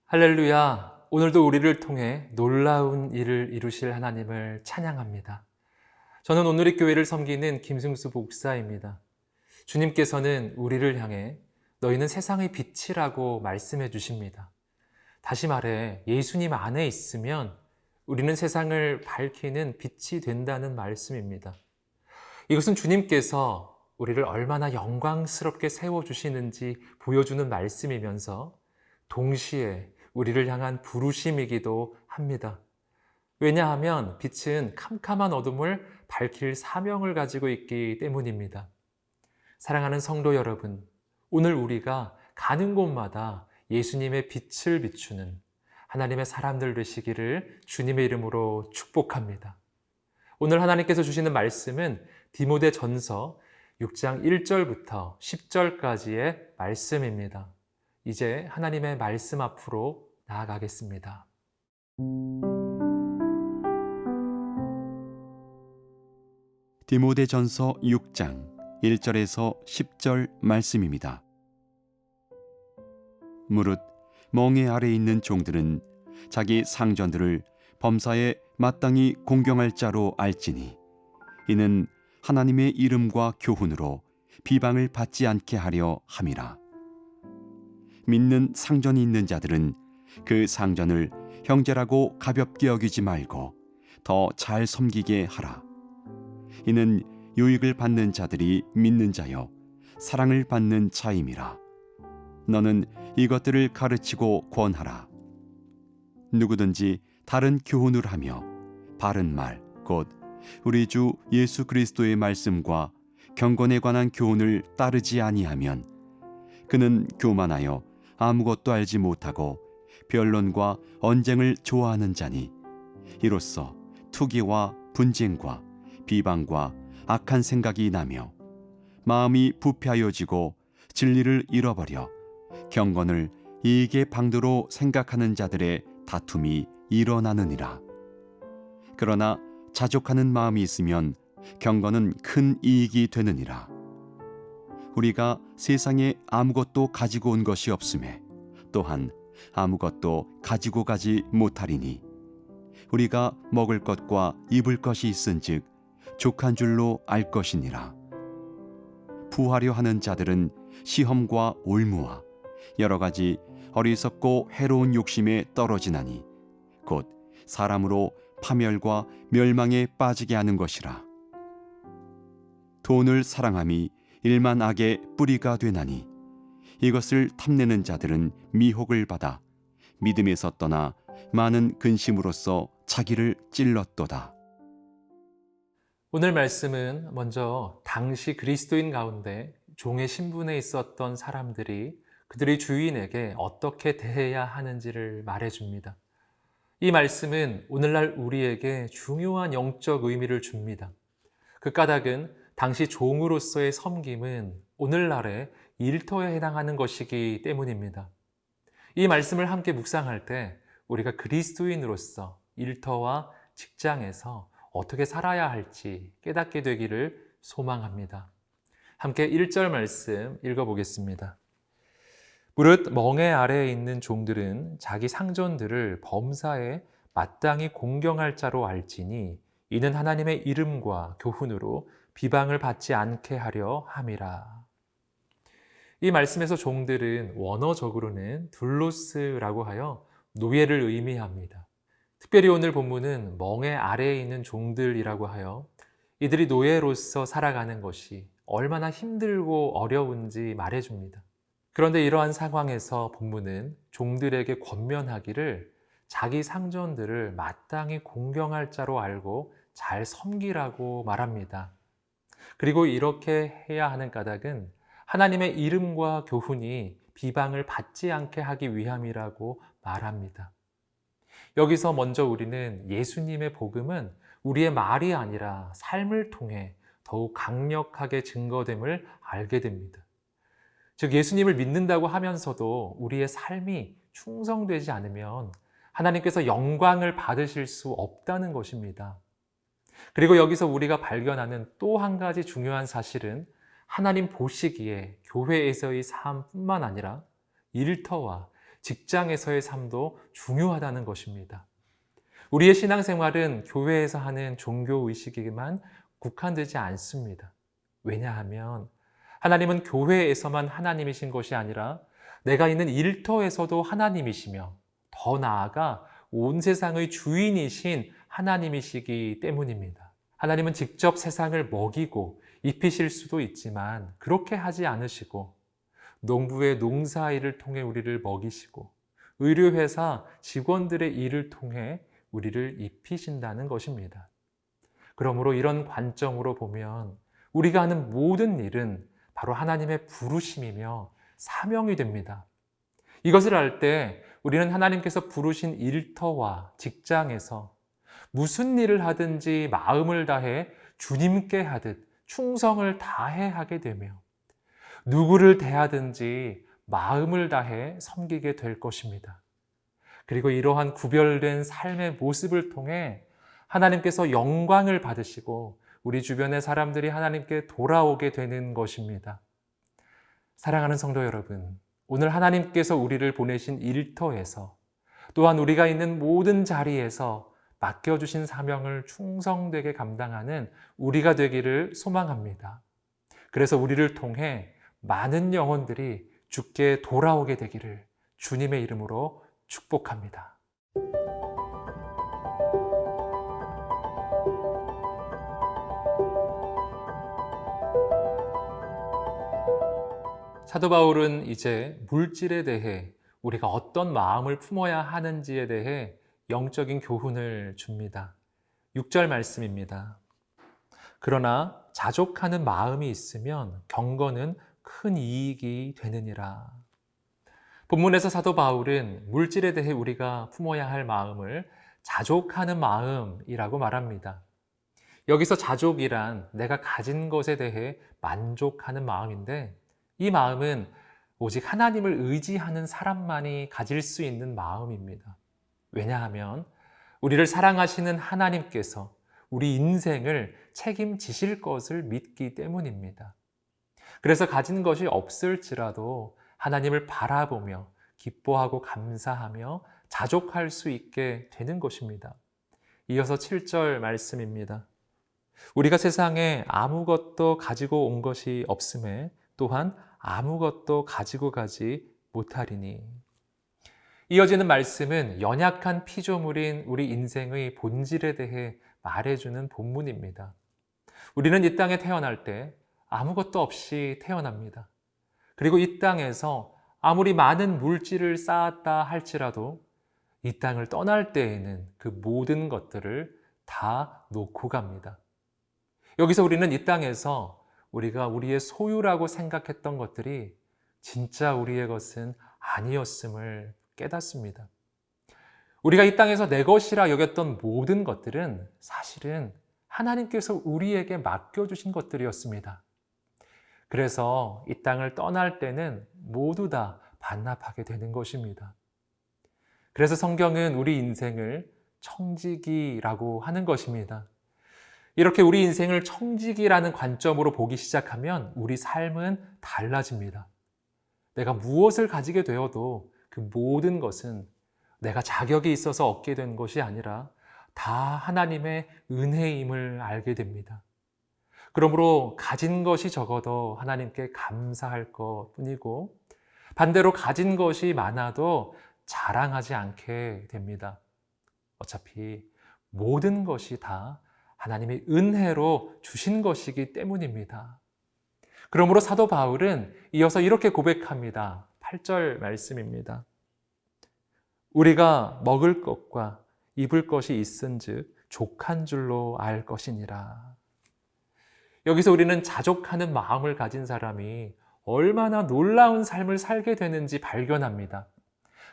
할렐루야! 오늘도 우리를 통해 놀라운 일을 이루실 하나님을 찬양합니다. 저는 오누리 교회를 섬기는 김승수 목사입니다. 주님께서는 우리를 향해 너희는 세상의 빛이라고 말씀해 주십니다. 다시 말해 예수님 안에 있으면 우리는 세상을 밝히는 빛이 된다는 말씀입니다. 이것은 주님께서 우리를 얼마나 영광스럽게 세워주시는지 보여주는 말씀이면서 동시에 우리를 향한 부르심이기도 합니다. 왜냐하면 빛은 캄캄한 어둠을 밝힐 사명을 가지고 있기 때문입니다. 사랑하는 성도 여러분, 오늘 우리가 가는 곳마다 예수님의 빛을 비추는 하나님의 사람들 되시기를 주님의 이름으로 축복합니다. 오늘 하나님께서 주시는 말씀은 디모데전서 6장 1절부터 10절까지의 말씀입니다. 이제 하나님의 말씀 앞으로 나아가겠습니다. 디모데전서 6장 1절에서 10절 말씀입니다. 무릇 멍에 아래 있는 종들은 자기 상전들을 범사에 마땅히 공경할 자로 알지니 이는 하나님의 이름과 교훈으로 비방을 받지 않게 하려 함이라. 믿는 상전이 있는 자들은 그 상전을 형제라고 가볍게 여기지 말고 더 잘 섬기게 하라. 이는 유익을 받는 자들이 믿는 자여 사랑을 받는 자임이라. 너는 이것들을 가르치고 권하라. 누구든지 다른 교훈을 하며 바른 말 곧 우리 주 예수 그리스도의 말씀과 경건에 관한 교훈을 따르지 아니하면 그는 교만하여 아무것도 알지 못하고 변론과 언쟁을 좋아하는 자니 이로써 투기와 분쟁과 비방과 악한 생각이 나며 마음이 부패하여지고 진리를 잃어버려 경건을 이익의 방도로 생각하는 자들의 다툼이 일어나느니라. 그러나 자족하는 마음이 있으면 경건은 큰 이익이 되느니라. 우리가 세상에 아무것도 가지고 온 것이 없음에 또한 아무것도 가지고 가지 못하리니 우리가 먹을 것과 입을 것이 있은즉 족한 줄로 알 것이니라. 부하려 하는 자들은 시험과 올무와 여러 가지 어리석고 해로운 욕심에 떨어지나니 곧 사람으로 파멸과 멸망에 빠지게 하는 것이라. 돈을 사랑함이 일만 악의 뿌리가 되나니 이것을 탐내는 자들은 미혹을 받아 믿음에서 떠나 많은 근심으로써 자기를 찔렀도다. 오늘 말씀은 먼저 당시 그리스도인 가운데 종의 신분에 있었던 사람들이 그들의 주인에게 어떻게 대해야 하는지를 말해줍니다. 이 말씀은 오늘날 우리에게 중요한 영적 의미를 줍니다. 그 까닭은 당시 종으로서의 섬김은 오늘날의 일터에 해당하는 것이기 때문입니다. 이 말씀을 함께 묵상할 때 우리가 그리스도인으로서 일터와 직장에서 어떻게 살아야 할지 깨닫게 되기를 소망합니다. 함께 1절 말씀 읽어보겠습니다. 무릇 멍에 아래에 있는 종들은 자기 상전들을 범사에 마땅히 공경할 자로 알지니 이는 하나님의 이름과 교훈으로 비방을 받지 않게 하려 함이라. 이 말씀에서 종들은 원어적으로는 둘로스라고 하여 노예를 의미합니다. 특별히 오늘 본문은 멍에 아래에 있는 종들이라고 하여 이들이 노예로서 살아가는 것이 얼마나 힘들고 어려운지 말해줍니다. 그런데 이러한 상황에서 본문은 종들에게 권면하기를 자기 상전들을 마땅히 공경할 자로 알고 잘 섬기라고 말합니다. 그리고 이렇게 해야 하는 까닭은 하나님의 이름과 교훈이 비방을 받지 않게 하기 위함이라고 말합니다. 여기서 먼저 우리는 예수님의 복음은 우리의 말이 아니라 삶을 통해 더욱 강력하게 증거됨을 알게 됩니다. 즉 예수님을 믿는다고 하면서도 우리의 삶이 충성되지 않으면 하나님께서 영광을 받으실 수 없다는 것입니다. 그리고 여기서 우리가 발견하는 또 한 가지 중요한 사실은 하나님 보시기에 교회에서의 삶뿐만 아니라 일터와 직장에서의 삶도 중요하다는 것입니다. 우리의 신앙생활은 교회에서 하는 종교의식에만 국한되지 않습니다. 왜냐하면 하나님은 교회에서만 하나님이신 것이 아니라 내가 있는 일터에서도 하나님이시며 더 나아가 온 세상의 주인이신 하나님이시기 때문입니다. 하나님은 직접 세상을 먹이고 입히실 수도 있지만 그렇게 하지 않으시고 농부의 농사일을 통해 우리를 먹이시고 의료회사 직원들의 일을 통해 우리를 입히신다는 것입니다. 그러므로 이런 관점으로 보면 우리가 하는 모든 일은 바로 하나님의 부르심이며 사명이 됩니다. 이것을 알 때 우리는 하나님께서 부르신 일터와 직장에서 무슨 일을 하든지 마음을 다해 주님께 하듯 충성을 다해 하게 되며 누구를 대하든지 마음을 다해 섬기게 될 것입니다. 그리고 이러한 구별된 삶의 모습을 통해 하나님께서 영광을 받으시고 우리 주변의 사람들이 하나님께 돌아오게 되는 것입니다. 사랑하는 성도 여러분, 오늘 하나님께서 우리를 보내신 일터에서 또한 우리가 있는 모든 자리에서 맡겨주신 사명을 충성되게 감당하는 우리가 되기를 소망합니다. 그래서 우리를 통해 많은 영혼들이 주께 돌아오게 되기를 주님의 이름으로 축복합니다. 사도 바울은 이제 물질에 대해 우리가 어떤 마음을 품어야 하는지에 대해 영적인 교훈을 줍니다. 6절 말씀입니다. 그러나 자족하는 마음이 있으면 경건은 큰 이익이 되느니라. 본문에서 사도 바울은 물질에 대해 우리가 품어야 할 마음을 자족하는 마음이라고 말합니다. 여기서 자족이란 내가 가진 것에 대해 만족하는 마음인데 이 마음은 오직 하나님을 의지하는 사람만이 가질 수 있는 마음입니다. 왜냐하면 우리를 사랑하시는 하나님께서 우리 인생을 책임지실 것을 믿기 때문입니다. 그래서 가진 것이 없을지라도 하나님을 바라보며 기뻐하고 감사하며 자족할 수 있게 되는 것입니다. 이어서 7절 말씀입니다. 우리가 세상에 아무것도 가지고 온 것이 없음에 또한 아무것도 가지고 가지 못하리니. 이어지는 말씀은 연약한 피조물인 우리 인생의 본질에 대해 말해주는 본문입니다. 우리는 이 땅에 태어날 때 아무것도 없이 태어납니다. 그리고 이 땅에서 아무리 많은 물질을 쌓았다 할지라도 이 땅을 떠날 때에는 그 모든 것들을 다 놓고 갑니다. 여기서 우리는 이 땅에서 우리가 우리의 소유라고 생각했던 것들이 진짜 우리의 것은 아니었음을 깨닫습니다. 우리가 이 땅에서 내 것이라 여겼던 모든 것들은 사실은 하나님께서 우리에게 맡겨주신 것들이었습니다. 그래서 이 땅을 떠날 때는 모두 다 반납하게 되는 것입니다. 그래서 성경은 우리 인생을 청지기라고 하는 것입니다. 이렇게 우리 인생을 청지기라는 관점으로 보기 시작하면 우리 삶은 달라집니다. 내가 무엇을 가지게 되어도 그 모든 것은 내가 자격이 있어서 얻게 된 것이 아니라 다 하나님의 은혜임을 알게 됩니다. 그러므로 가진 것이 적어도 하나님께 감사할 것 뿐이고 반대로 가진 것이 많아도 자랑하지 않게 됩니다. 어차피 모든 것이 다 하나님이 은혜로 주신 것이기 때문입니다. 그러므로 사도 바울은 이어서 이렇게 고백합니다. 8절 말씀입니다. 우리가 먹을 것과 입을 것이 있은즉 족한 줄로 알 것이니라. 여기서 우리는 자족하는 마음을 가진 사람이 얼마나 놀라운 삶을 살게 되는지 발견합니다.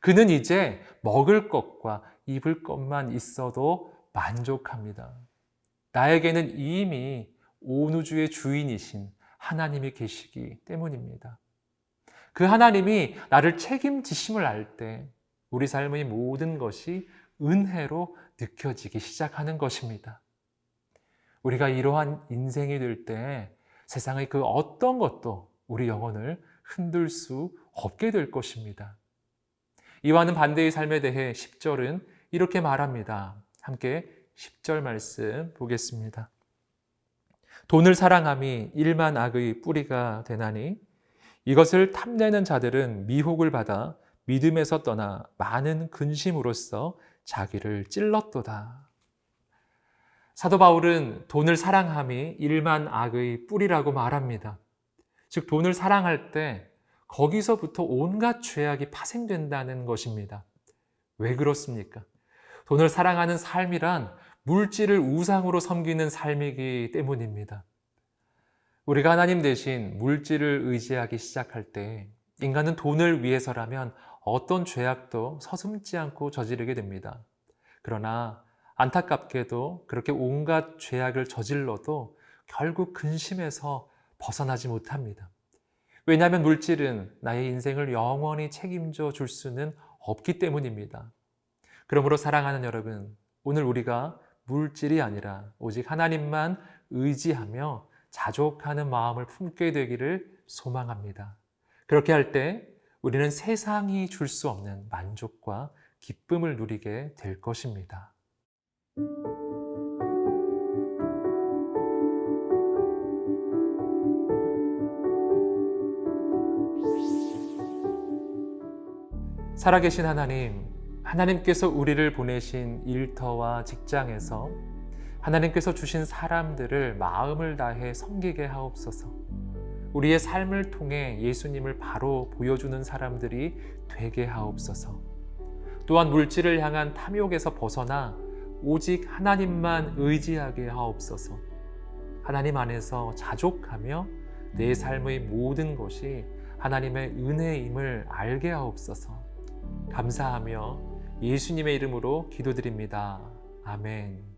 그는 이제 먹을 것과 입을 것만 있어도 만족합니다. 나에게는 이미 온 우주의 주인이신 하나님이 계시기 때문입니다. 그 하나님이 나를 책임지심을 알 때 우리 삶의 모든 것이 은혜로 느껴지기 시작하는 것입니다. 우리가 이러한 인생이 될 때 세상의 그 어떤 것도 우리 영혼을 흔들 수 없게 될 것입니다. 이와는 반대의 삶에 대해 10절은 이렇게 말합니다. 함께 10절 말씀 보겠습니다. 돈을 사랑함이 일만 악의 뿌리가 되나니 이것을 탐내는 자들은 미혹을 받아 믿음에서 떠나 많은 근심으로써 자기를 찔렀도다. 사도 바울은 돈을 사랑함이 일만 악의 뿌리라고 말합니다. 즉 돈을 사랑할 때 거기서부터 온갖 죄악이 파생된다는 것입니다. 왜 그렇습니까? 돈을 사랑하는 삶이란 물질을 우상으로 섬기는 삶이기 때문입니다. 우리가 하나님 대신 물질을 의지하기 시작할 때 인간은 돈을 위해서라면 어떤 죄악도 서슴지 않고 저지르게 됩니다. 그러나 안타깝게도 그렇게 온갖 죄악을 저질러도 결국 근심에서 벗어나지 못합니다. 왜냐하면 물질은 나의 인생을 영원히 책임져 줄 수는 없기 때문입니다. 그러므로 사랑하는 여러분, 오늘 우리가 물질이 아니라 오직 하나님만 의지하며 자족하는 마음을 품게 되기를 소망합니다. 그렇게 할 때 우리는 세상이 줄 수 없는 만족과 기쁨을 누리게 될 것입니다. 살아계신 하나님, 하나님께서 우리를 보내신 일터와 직장에서 하나님께서 주신 사람들을 마음을 다해 섬기게 하옵소서. 우리의 삶을 통해 예수님을 바로 보여주는 사람들이 되게 하옵소서. 또한 물질을 향한 탐욕에서 벗어나 오직 하나님만 의지하게 하옵소서. 하나님 안에서 자족하며 내 삶의 모든 것이 하나님의 은혜임을 알게 하옵소서. 감사하며 예수님의 이름으로 기도드립니다. 아멘.